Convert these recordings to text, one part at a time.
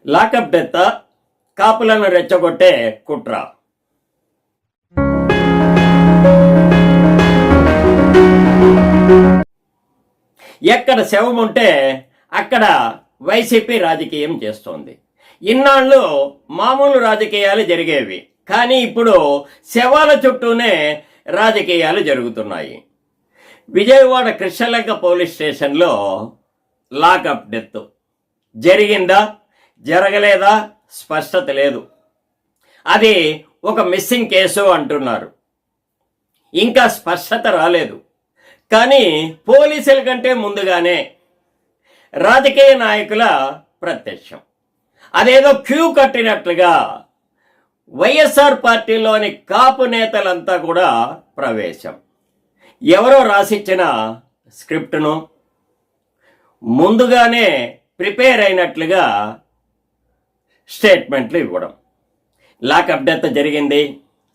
Lockup death కాపులను రెచ్చగొట్టే కుట్ర. ఎక్కడ శవం ఉంటే అక్కడ వైసీపీ రాజకీయం చేస్తోంది. ఇన్నాళ్ళు మామూలు రాజకీయాలు జరిగేవి, కానీ ఇప్పుడు శవాల చుట్టూనే రాజకీయాలు జరుగుతున్నాయి. విజయవాడ కృష్ణలంక పోలీస్ స్టేషన్లో లాకప్ డెత్ జరిగిందా జరగలేదా స్పష్టత లేదు. అది ఒక మిస్సింగ్ కేసు అంటున్నారు, ఇంకా స్పష్టత రాలేదు. కానీ పోలీసుల కంటే ముందుగానే రాజకీయ నాయకుల ప్రత్యక్షం, అదేదో క్యూ కట్టినట్లుగా వైఎస్ఆర్ పార్టీలోని కాపు నేతలంతా కూడా ప్రవేశం. ఎవరో రాసిచ్చిన స్క్రిప్టును ముందుగానే ప్రిపేర్ అయినట్లుగా స్టేట్మెంట్లు ఇవ్వడం. లాకప్ డెత్ జరిగింది,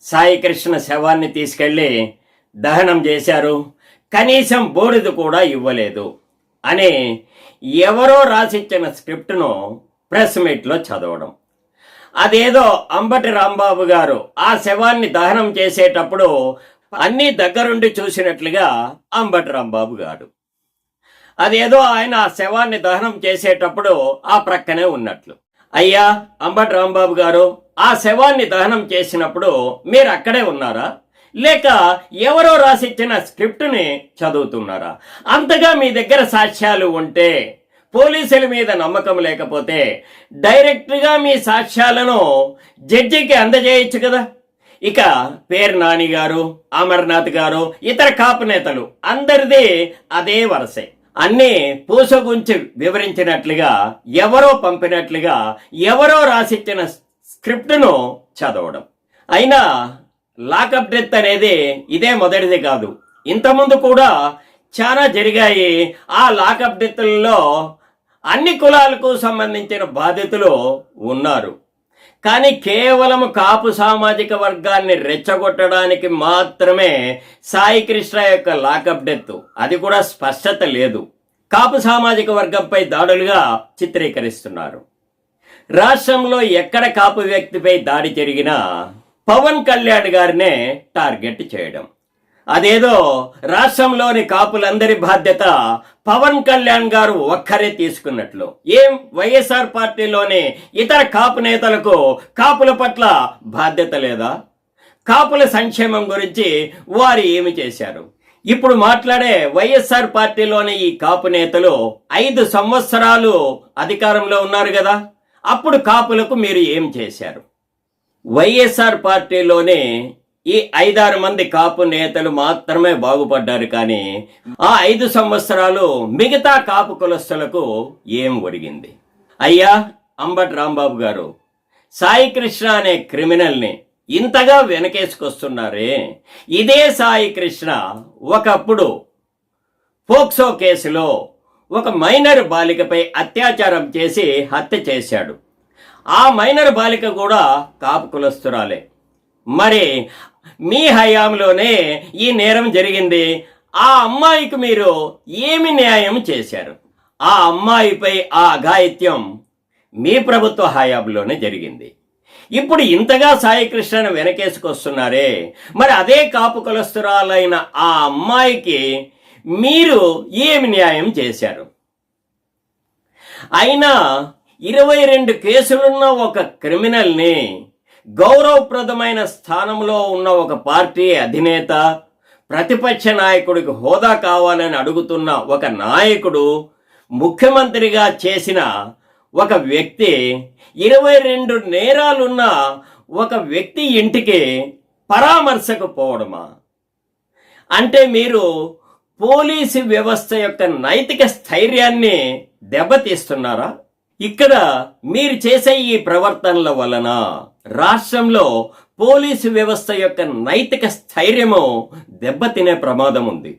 సాయి కృష్ణ శవాన్ని తీసుకెళ్ళి దహనం చేశారు, కనీసం బూడిద కూడా ఇవ్వలేదు అని ఎవరో రాసిచ్చిన స్క్రిప్టును ప్రెస్ మీట్లో చదవడం. అదేదో అంబటి రాంబాబు గారు ఆ శవాన్ని దహనం చేసేటప్పుడు అన్నీ దగ్గరుండి చూసినట్లుగా అంబటి రాంబాబు గారు, అదేదో ఆయన ఆ శవాన్ని దహనం చేసేటప్పుడు ఆ ప్రక్కనే ఉన్నట్లు. అయ్యా అంబటి రాంబాబు గారు, ఆ శవాన్ని దహనం చేసినప్పుడు మీరు అక్కడే ఉన్నారా, లేక ఎవరో రాసిచ్చిన స్క్రిప్టుని చదువుతున్నారా? అంతగా మీ దగ్గర సాక్ష్యాలు ఉంటే, పోలీసుల మీద నమ్మకం లేకపోతే డైరెక్ట్గా మీ సాక్ష్యాలను జడ్జికి అందజేయచ్చు కదా. ఇక పేరు నాని గారు, అమర్నాథ్ గారు, ఇతర కాపు నేతలు అందరిది అదే వరసే. అన్నీ పూసగుంచి వివరించినట్లుగా, ఎవరో పంపినట్లుగా, ఎవరో రాసిచ్చిన స్క్రిప్టును చదవడం. అయినా లాకప్ డెత్ అనేది ఇదే మొదటిది కాదు, ఇంతకుముందు కూడా చాలా జరిగాయి. ఆ లాకప్ డెత్లలో అన్ని కులాలకు సంబంధించిన బాధితులు ఉన్నారు. కానీ కేవలం కాపు సామాజిక వర్గాన్ని రెచ్చగొట్టడానికి మాత్రమే సాయి కృష్ణ యొక్క లాకప్ డెత్, అది కూడా స్పష్టత లేదు, కాపు సామాజిక వర్గంపై దాడులుగా చిత్రీకరిస్తున్నారు. రాష్ట్రంలో ఎక్కడ కాపు వ్యక్తిపై దాడి జరిగినా పవన్ కళ్యాణ్ గారినే టార్గెట్ చేయడం, అదేదో రాష్ట్రంలోని కాపులందరి బాధ్యత పవన్ కళ్యాణ్ గారు ఒక్కరే తీసుకున్నట్లు. ఏం వైఎస్ఆర్ పార్టీలోని ఇతర కాపు నేతలకు కాపుల పట్ల బాధ్యత లేదా? కాపుల సంక్షేమం గురించి వారు ఏమి చేశారు? ఇప్పుడు మాట్లాడే వైఎస్ఆర్ పార్టీలోని ఈ కాపు నేతలు 5 సంవత్సరాలు అధికారంలో ఉన్నారు కదా, అప్పుడు కాపులకు మీరు ఏం చేశారు? వైఎస్ఆర్ పార్టీలోనే ఈ 5-6 మంది కాపు నేతలు మాత్రమే బాగుపడ్డారు, కానీ ఆ 5 సంవత్సరాలు మిగతా కాపు కులస్తులకు ఏం ఒరిగింది? అయ్యా అంబటి రాంబాబు గారు, సాయి కృష్ణ అనే క్రిమినల్ని ఇంతగా వెనకేసుకొస్తున్నారే, ఇదే సాయి కృష్ణ ఒకప్పుడు పోక్సో కేసులో ఒక మైనర్ బాలికపై అత్యాచారం చేసి హత్య చేశాడు. ఆ మైనర్ బాలిక కూడా కాపు కులస్తురాలే. మరి మీ హయాంలోనే ఈ నేరం జరిగింది. ఆ అమ్మాయికి మీరు ఏమి న్యాయం చేశారు? ఆ అమ్మాయిపై ఆ అఘాయిత్యం మీ ప్రభుత్వ హయాంలోనే జరిగింది. ఇప్పుడు ఇంతగా సాయి కృష్ణను వెనకేసుకొస్తున్నారే, మరి అదే కాపు కులస్తురాలైన ఆ అమ్మాయికి మీరు ఏమి న్యాయం చేశారు? అయినా 22 కేసులున్న ఒక క్రిమినల్ని గౌరవప్రదమైన స్థానంలో ఉన్న ఒక పార్టీ అధినేత, ప్రతిపక్ష నాయకుడికి హోదా కావాలని అడుగుతున్న ఒక నాయకుడు, ముఖ్యమంత్రిగా చేసిన ఒక వ్యక్తి, 22 నేరాలున్న ఒక వ్యక్తి ఇంటికి పరామర్శకు పోవడమా? అంటే మీరు పోలీసు వ్యవస్థ యొక్క నైతిక స్థైర్యాన్ని దెబ్బతీస్తున్నారా? ఇక్కడ మీరు చేసే ఈ ప్రవర్తనల వలన రాష్ట్రంలో పోలీసు వ్యవస్థ యొక్క నైతిక స్థైర్యము దెబ్బతినే ప్రమాదం ఉంది.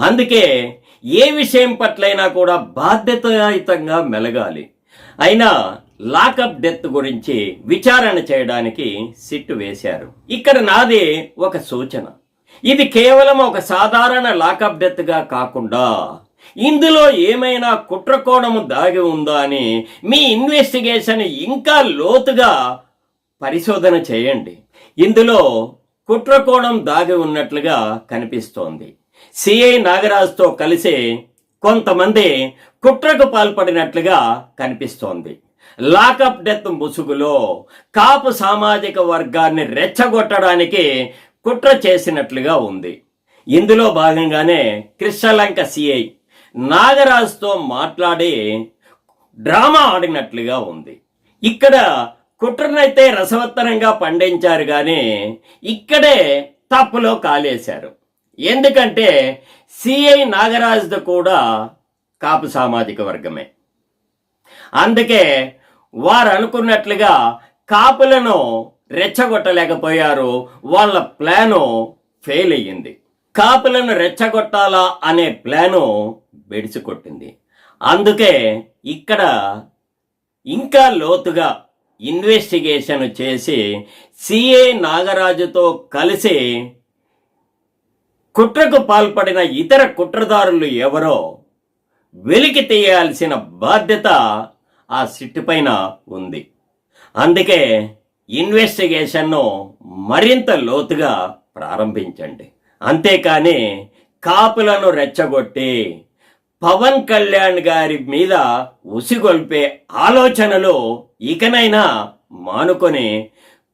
అందుకే ఏ విషయం పట్లైనా కూడా బాధ్యతాయుతంగా మెలగాలి. అయినా లాకప్ డెత్ గురించి విచారణ చేయడానికి సిట్టు వేశారు. ఇక్కడ నాది ఒక సూచన, ఇది కేవలం ఒక సాధారణ లాకప్ డెత్గా కాకుండా ఇందులో ఏమైనా కుట్రకోణము దాగి ఉందా అని మీ ఇన్వెస్టిగేషన్ ఇంకా లోతుగా పరిశోధన చేయండి. ఇందులో కుట్రకోణం దాగి ఉన్నట్లుగా కనిపిస్తోంది. సిఐ నాగరాజుతో కలిసి కొంతమంది కుట్రకు పాల్పడినట్లుగా కనిపిస్తోంది. లాకప్ డెత్ ముసుగులో కాపు సామాజిక వర్గాన్ని రెచ్చగొట్టడానికి కుట్ర చేసినట్లుగా ఉంది. ఇందులో భాగంగానే కృష్ణలంక సిఐ నాగరాజుతో మాట్లాడి డ్రామా ఆడినట్లుగా ఉంది. ఇక్కడ కుట్రనైతే రసవత్తరంగా పండించారు కానీ ఇక్కడే తప్పులో కాలేశారు. ఎందుకంటే సిఐ నాగరాజుది కూడా కాపు సామాజిక వర్గమే. అందుకే వారు అనుకున్నట్లుగా కాపులను రెచ్చగొట్టలేకపోయారు. వాళ్ళ ప్లాను ఫెయిల్ అయ్యింది. కాపులను రెచ్చగొట్టాలా అనే ప్లాను బెడిసికొట్టింది. అందుకే ఇక్కడ ఇంకా లోతుగా ఇన్వెస్టిగేషన్ చేసి సిఐ నాగరాజుతో కలిసి కుట్రకు పాల్పడిన ఇతర కుట్రదారులు ఎవరో వెలికి తీయాల్సిన బాధ్యత ఆ సిట్ పైన ఉంది. అందుకే ఇన్వెస్టిగేషన్ను మరింత లోతుగా ప్రారంభించండి. అంతేకాని కాపులను రెచ్చగొట్టి పవన్ కళ్యాణ్ గారి మీద ఉసిగొల్పే ఆలోచనలు ఇకనైనా మానుకొని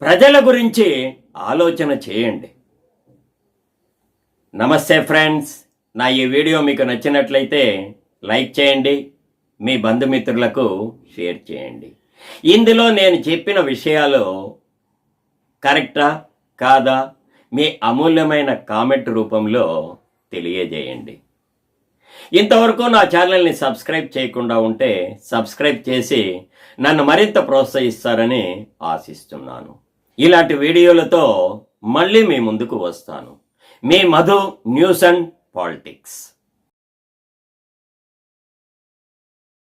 ప్రజల గురించి ఆలోచన చేయండి. నమస్తే ఫ్రెండ్స్, నా ఈ వీడియో మీకు నచ్చినట్లయితే లైక్ చేయండి, మీ బంధుమిత్రులకు షేర్ చేయండి. ఇందులో నేను చెప్పిన విషయాలు కరెక్టా కాదా మీ అమూల్యమైన కామెంట్ రూపంలో తెలియజేయండి. ఇంతవరకు నా ఛానల్ని సబ్స్క్రైబ్ చేయకుండా ఉంటే సబ్స్క్రైబ్ చేసి నన్ను మరింత ప్రోత్సహిస్తారని ఆశిస్తున్నాను. ఇలాంటి వీడియోలతో మళ్ళీ మీ ముందుకు వస్తాను. మీ మధు న్యూస్ అండ్ పాలిటిక్స్.